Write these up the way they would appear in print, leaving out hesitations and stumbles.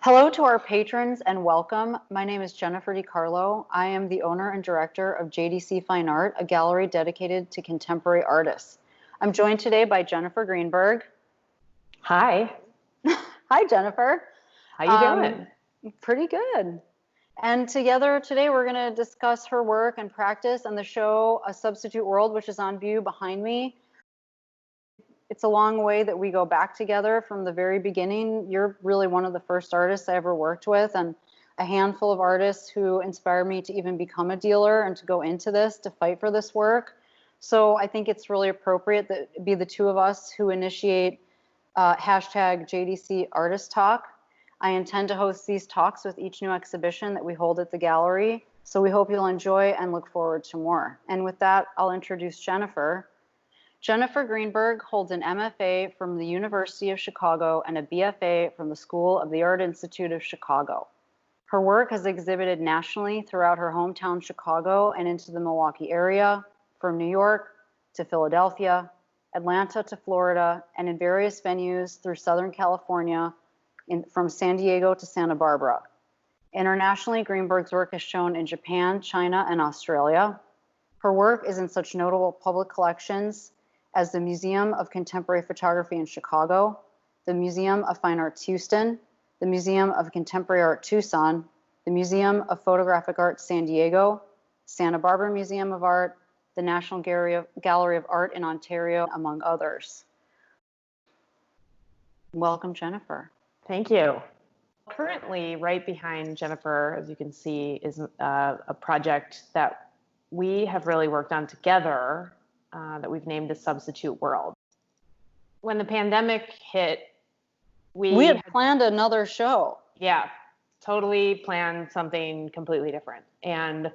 Hello to our patrons and welcome. My name is Jennifer DeCarlo. I am the owner and director of JDC Fine Art, a gallery dedicated to contemporary artists. I'm joined today by Jennifer Greenburg. Hi. Hi, Jennifer. How you doing? Pretty good. And together today we're going to discuss her work and practice and the show A Substitute World, which is on view behind me. It's a long way that we go back together from the very beginning. You're really one of the first artists I ever worked with, and a handful of artists who inspired me to even become a dealer and to go into this, to fight for this work. So I think it's really appropriate that it be the two of us who initiate hashtag JDC Artist Talk. I intend to host these talks with each new exhibition that we hold at the gallery. So we hope you'll enjoy and look forward to more. And with that, I'll introduce Jennifer. Jennifer Greenburg holds an MFA from the University of Chicago and a BFA from the School of the Art Institute of Chicago. Her work has exhibited nationally throughout her hometown Chicago and into the Milwaukee area, from New York to Philadelphia, Atlanta to Florida, and in various venues through Southern California, from San Diego to Santa Barbara. Internationally, Greenburg's work is shown in Japan, China, and Australia. Her work is in such notable public collections as the Museum of Contemporary Photography in Chicago, the Museum of Fine Arts Houston, the Museum of Contemporary Art Tucson, the Museum of Photographic Art San Diego, Santa Barbara Museum of Art, the National Gallery of Art in Ontario, among others. Welcome, Jennifer. Thank you. Currently, right behind Jennifer, as you can see, is a project that we have really worked on together that we've named A Substitute World. When the pandemic hit, we had planned another show. Yeah, totally planned something completely different. And,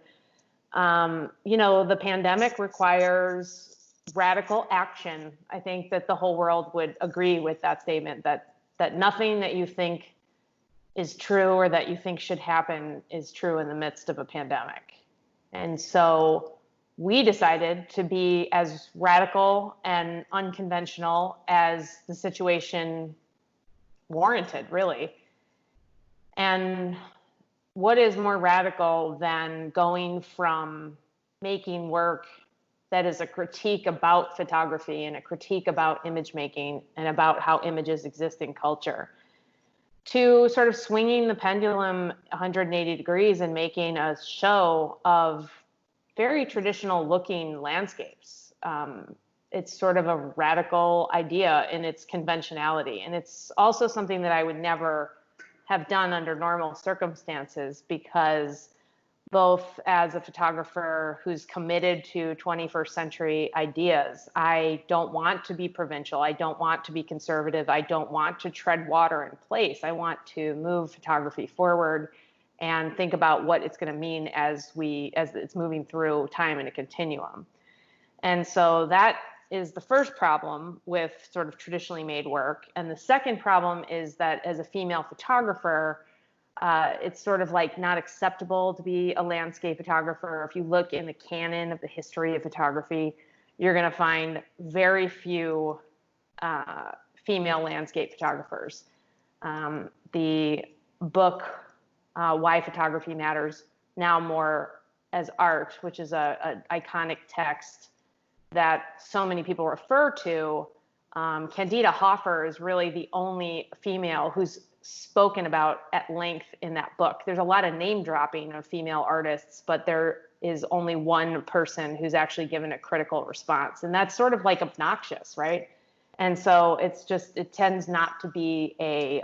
the pandemic requires radical action. I think that the whole world would agree with that statement, that nothing that you think is true or that you think should happen is true in the midst of a pandemic. And so we decided to be as radical and unconventional as the situation warranted, really. And what is more radical than going from making work that is a critique about photography and a critique about image making and about how images exist in culture, to sort of swinging the pendulum 180 degrees and making a show of very traditional looking landscapes. It's sort of a radical idea in its conventionality. And it's also something that I would never have done under normal circumstances, because both as a photographer who's committed to 21st century ideas, I don't want to be provincial. I don't want to be conservative. I don't want to tread water in place. I want to move photography forward and think about what it's going to mean as it's moving through time in a continuum. And so that is the first problem with sort of traditionally made work. And the second problem is that as a female photographer, it's sort of like not acceptable to be a landscape photographer. If you look in the canon of the history of photography, you're going to find very few female landscape photographers. The book, Why Photography Matters Now More as Art, which is an iconic text that so many people refer to, Candida Hoffer is really the only female who's spoken about at length in that book. There's a lot of name dropping of female artists, but there is only one person who's actually given a critical response. And that's sort of like obnoxious, right? And so it tends not to be a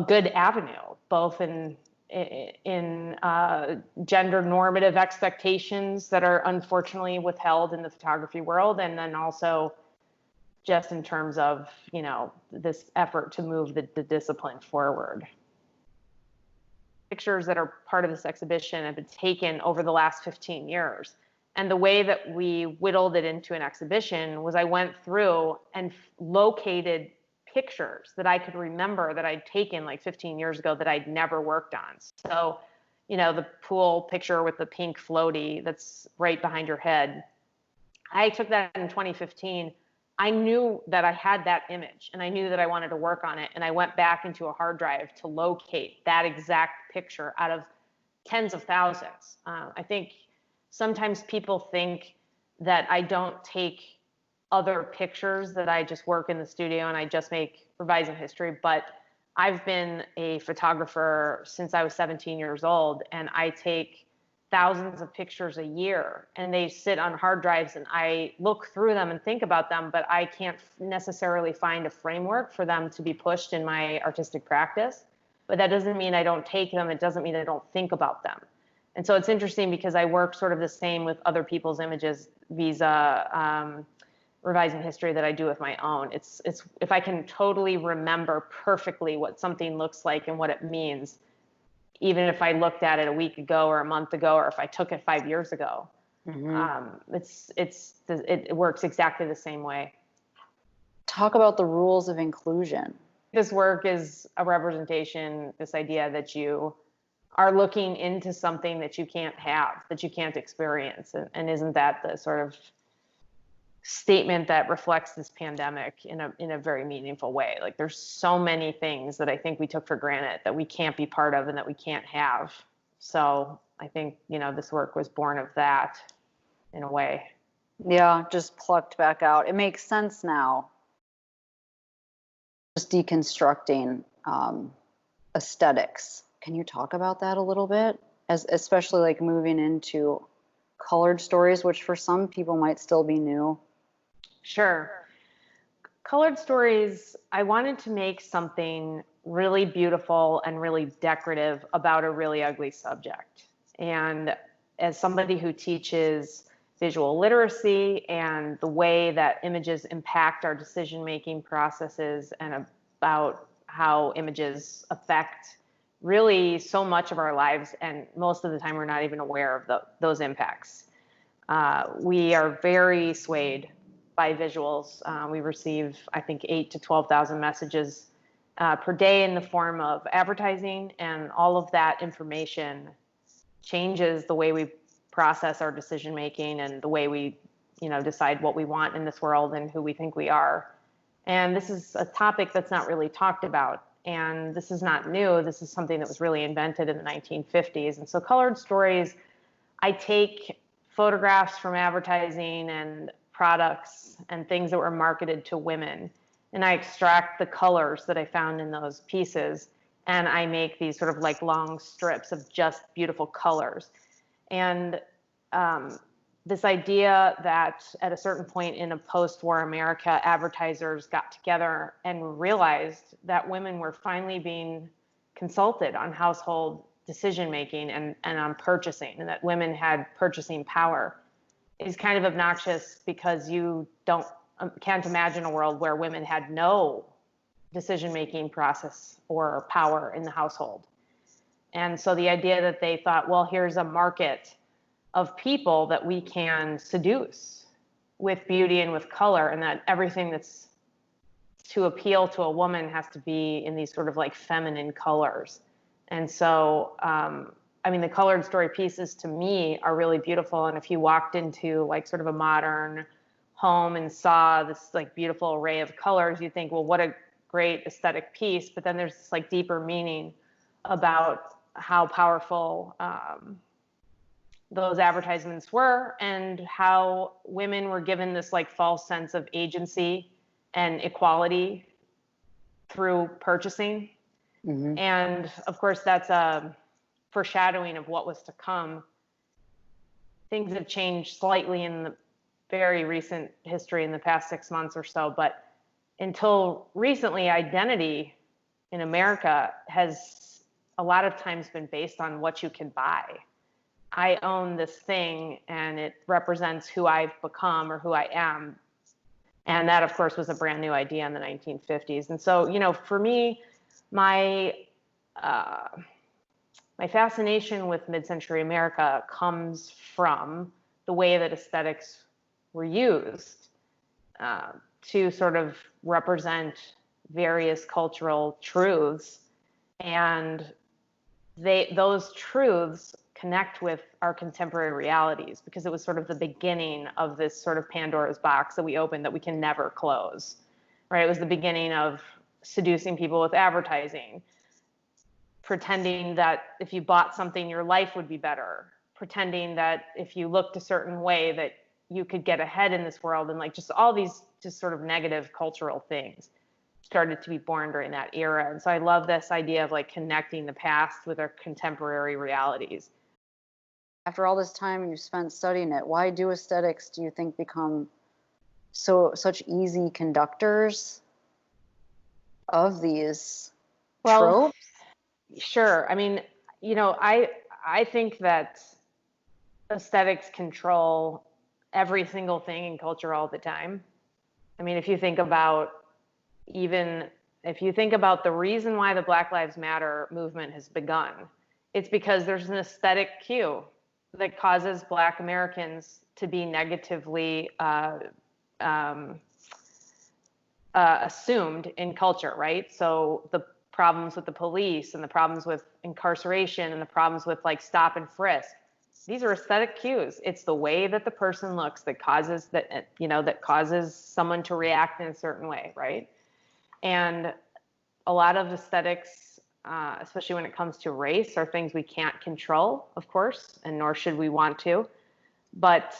good avenue, both in gender normative expectations that are unfortunately withheld in the photography world, and then also just in terms of, this effort to move the discipline forward. Pictures that are part of this exhibition have been taken over the last 15 years. And the way that we whittled it into an exhibition was I went through and located pictures that I could remember that I'd taken like 15 years ago that I'd never worked on. So, the pool picture with the pink floaty that's right behind your head, I took that in 2015 I knew that I had that image and I knew that I wanted to work on it. And I went back into a hard drive to locate that exact picture out of tens of thousands. I think sometimes people think that I don't take other pictures, that I just work in the studio and I just make revising history. But I've been a photographer since I was 17 years old, and I take thousands of pictures a year, and they sit on hard drives, and I look through them and think about them, but I can't necessarily find a framework for them to be pushed in my artistic practice. But that doesn't mean I don't take them. It doesn't mean I don't think about them. And so it's interesting because I work sort of the same with other people's images vis-a revising history that I do with my own. It's if I can totally remember perfectly what something looks like and what it means, even if I looked at it a week ago or a month ago, or if I took it 5 years ago, it works exactly the same way. Talk about the rules of inclusion. This work is a representation, this idea that you are looking into something that you can't have, that you can't experience. And isn't that the sort of statement that reflects this pandemic in a very meaningful way? Like, there's so many things that I think we took for granted that we can't be part of and that we can't have. So I think, this work was born of that in a way. Yeah, just plucked back out. It makes sense now. Just deconstructing aesthetics. Can you talk about that a little bit? Especially like moving into colored stories, which for some people might still be new. Sure. Colored stories, I wanted to make something really beautiful and really decorative about a really ugly subject. And as somebody who teaches visual literacy and the way that images impact our decision-making processes, and about how images affect really so much of our lives, and most of the time we're not even aware of those impacts. We are very swayed by visuals. We receive, I think, 8,000 to 12,000 messages per day in the form of advertising, and all of that information changes the way we process our decision making and the way we, decide what we want in this world and who we think we are. And this is a topic that's not really talked about. And this is not new. This is something that was really invented in the 1950s. And so colored stories, I take photographs from advertising and products and things that were marketed to women, and I extract the colors that I found in those pieces, and I make these sort of like long strips of just beautiful colors. And this idea that at a certain point in a post-war America, advertisers got together and realized that women were finally being consulted on household decision-making and on purchasing, and that women had purchasing power, is kind of obnoxious, because you can't imagine a world where women had no decision-making process or power in the household. And so the idea that they thought, well, here's a market of people that we can seduce with beauty and with color, and that everything that's to appeal to a woman has to be in these sort of like feminine colors. And so, the colored story pieces to me are really beautiful. And if you walked into like sort of a modern home and saw this like beautiful array of colors, you think, well, what a great aesthetic piece. But then there's this like deeper meaning about how powerful those advertisements were, and how women were given this like false sense of agency and equality through purchasing. Mm-hmm. And of course, that's a foreshadowing of what was to come. Things have changed slightly in the very recent history in the past 6 months or so, but until recently, identity in America has a lot of times been based on what you can buy. I own this thing and it represents who I've become or who I am. And that, of course, was a brand new idea in the 1950s. And so, for me, my fascination with mid-century America comes from the way that aesthetics were used to sort of represent various cultural truths. And those truths connect with our contemporary realities, because it was sort of the beginning of this sort of Pandora's box that we opened that we can never close, right? It was the beginning of seducing people with advertising, pretending that if you bought something, your life would be better, pretending that if you looked a certain way that you could get ahead in this world, and like just all these just sort of negative cultural things started to be born during that era. And so I love this idea of like connecting the past with our contemporary realities. After all this time you've spent studying it, why do aesthetics, do you think, become such easy conductors of these tropes? Sure. I mean, you know, I think that aesthetics control every single thing in culture all the time. I mean, if you think about the reason why the Black Lives Matter movement has begun, it's because there's an aesthetic cue that causes Black Americans to be negatively assumed in culture, right? So the problems with the police and the problems with incarceration and the problems with like stop and frisk, these are aesthetic cues. It's the way that the person looks that causes that, you know, that causes someone to react in a certain way, right? And a lot of aesthetics, especially when it comes to race, are things we can't control, of course, and nor should we want to. But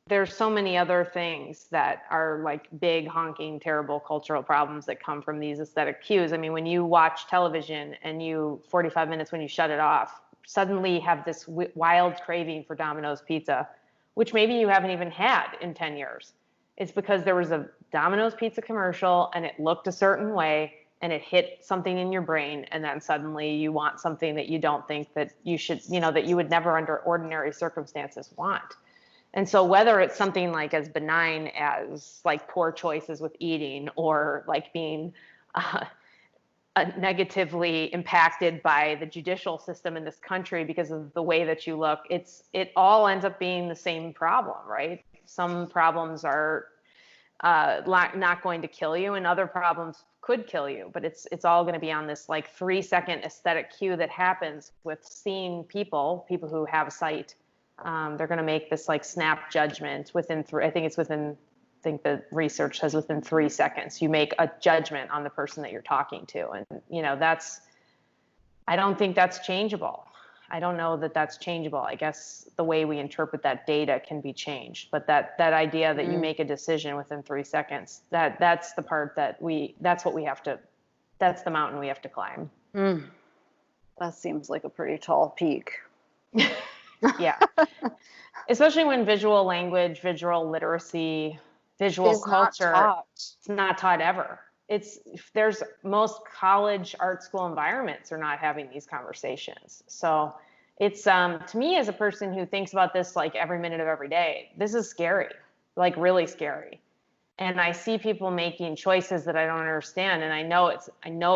there's so many other things that are like big, honking, terrible cultural problems that come from these aesthetic cues. I mean, when you watch television and 45 minutes when you shut it off, suddenly have this wild craving for Domino's pizza, which maybe you haven't even had in 10 years. It's because there was a Domino's pizza commercial and it looked a certain way and it hit something in your brain, and then suddenly you want something that you don't think that you should, you know, that you would never under ordinary circumstances want. And so whether it's something like as benign as like poor choices with eating, or like being negatively impacted by the judicial system in this country because of the way that you look, it all ends up being the same problem, right? Some problems are not going to kill you, and other problems could kill you, but it's all going to be on this like 3-second aesthetic cue that happens with seeing people who have sight. They're going to make this like snap judgment within I think the research says within 3 seconds, you make a judgment on the person that you're talking to. And, you know, I don't think that's changeable. I don't know that that's changeable. I guess the way we interpret that data can be changed, but that idea that you make a decision within 3 seconds, that's the part that's the mountain we have to climb. That seems like a pretty tall peak. Yeah. Especially when visual language, visual literacy, visual culture, it's not taught ever. Most college art school environments are not having these conversations. So it's, to me, as a person who thinks about this like every minute of every day, this is scary, like really scary. And I see people making choices that I don't understand. And I know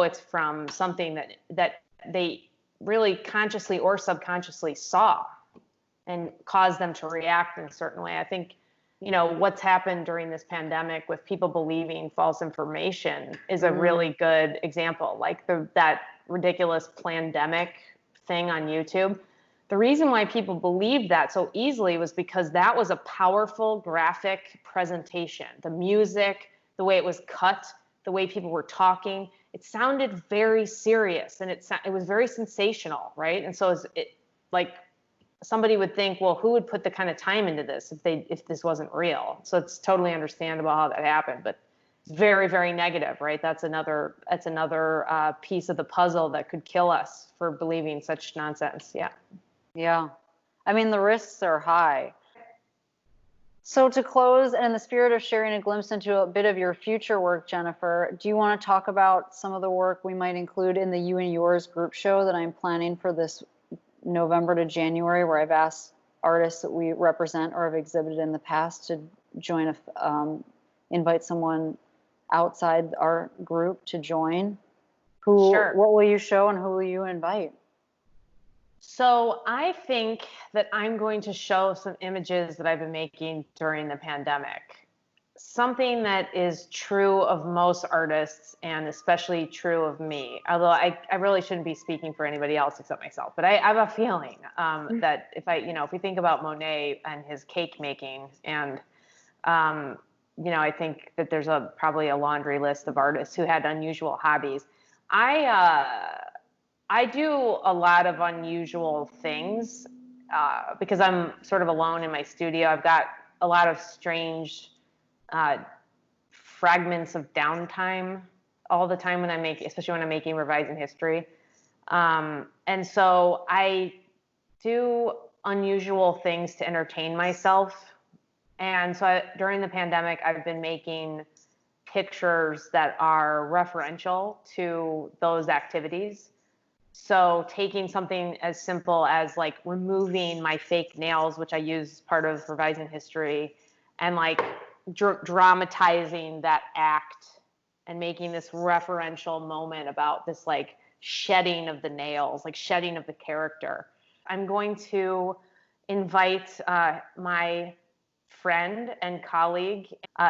it's from something that they really consciously or subconsciously saw and caused them to react in a certain way. I think, you know, what's happened during this pandemic with people believing false information is a really good example. Like that ridiculous plandemic thing on YouTube. The reason why people believed that so easily was because that was a powerful graphic presentation. The music, the way it was cut, the way people were talking, it sounded very serious, and it was very sensational, right? And so it like somebody would think, well, who would put the kind of time into this if this wasn't real? So it's totally understandable how that happened, but it's very, very negative, right? That's another piece of the puzzle that could kill us for believing such nonsense. Yeah. Yeah. I mean, the risks are high. So to close, and in the spirit of sharing a glimpse into a bit of your future work, Jennifer, do you want to talk about some of the work we might include in the You and Yours group show that I'm planning for this November to January, where I've asked artists that we represent or have exhibited in the past to join invite someone outside our group to join? Sure. What will you show and who will you invite? So I think that I'm going to show some images that I've been making during the pandemic. something that is true of most artists and especially true of me. Although I really shouldn't be speaking for anybody else except myself, but I have a feeling that if we think about Monet and his cake making, and I think that there's probably a laundry list of artists who had unusual hobbies. I do a lot of unusual things because I'm sort of alone in my studio. I've got a lot of strange fragments of downtime all the time especially when I'm making revising history. And so I do unusual things to entertain myself. And so during the pandemic, I've been making pictures that are referential to those activities. So taking something as simple as like removing my fake nails, which I use as part of revising history, and like dramatizing that act and making this referential moment about this like shedding of the nails, like shedding of the character. I'm going to invite my friend and colleague,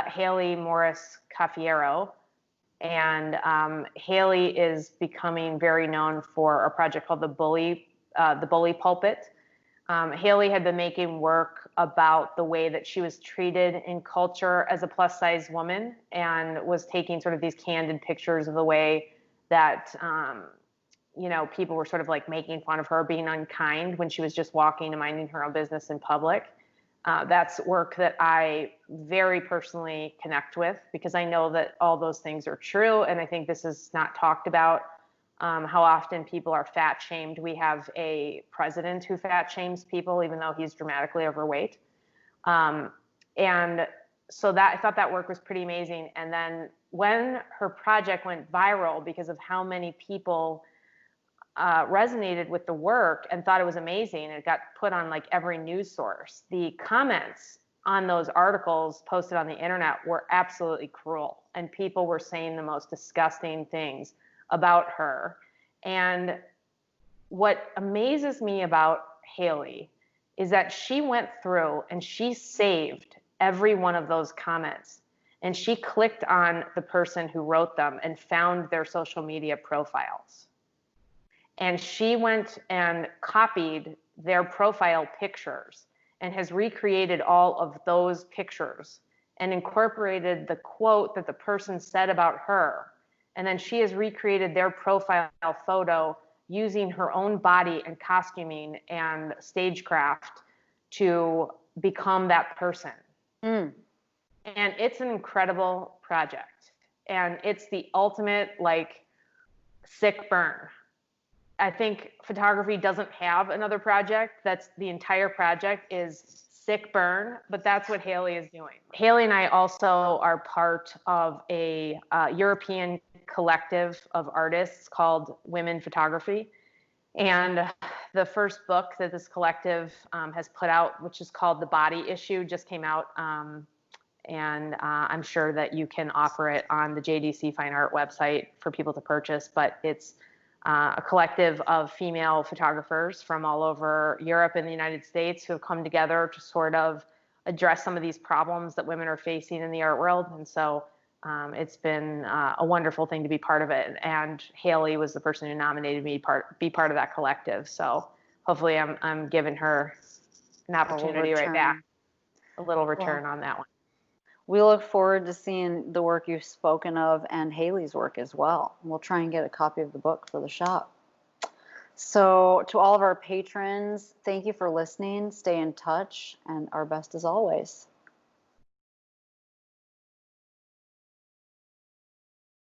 Haley Morris Cafiero. And Haley is becoming very known for a project called the Bully Pulpit. Haley had been making work about the way that she was treated in culture as a plus size woman, and was taking sort of these candid pictures of the way that people were sort of like making fun of her, being unkind when she was just walking and minding her own business in public. That's work that I very personally connect with, because I know that all those things are true, and I think this is not talked about. How often people are fat shamed. We have a president who fat shames people, even though he's dramatically overweight. And so I thought that work was pretty amazing. And then when her project went viral because of how many people resonated with the work and thought it was amazing, and it got put on like every news source, the comments on those articles posted on the internet were absolutely cruel. And people were saying the most disgusting things about her. And what amazes me about Haley is that she went through and she saved every one of those comments, and she clicked on the person who wrote them and found their social media profiles. And she went and copied their profile pictures and has recreated all of those pictures and incorporated the quote that the person said about her. And then she has recreated their profile photo using her own body and costuming and stagecraft to become that person. And it's an incredible project. And it's the ultimate like sick burn. I think photography doesn't have another project. That's the entire project is sick burn, but that's what Haley is doing. Haley and I also are part of a European collective of artists called Women Photography. And the first book that this collective has put out, which is called The Body Issue, just came out. And I'm sure that you can offer it on the JDC Fine Art website for people to purchase, but it's a collective of female photographers from all over Europe and the United States who have come together to sort of address some of these problems that women are facing in the art world. And so it's been a wonderful thing to be part of it. And Haley was the person who nominated me to be part of that collective. So hopefully I'm giving her an opportunity right back, a little return on that one. We look forward to seeing the work you've spoken of and Haley's work as well. We'll try and get a copy of the book for the shop. So to all of our patrons, thank you for listening. Stay in touch, and our best as always.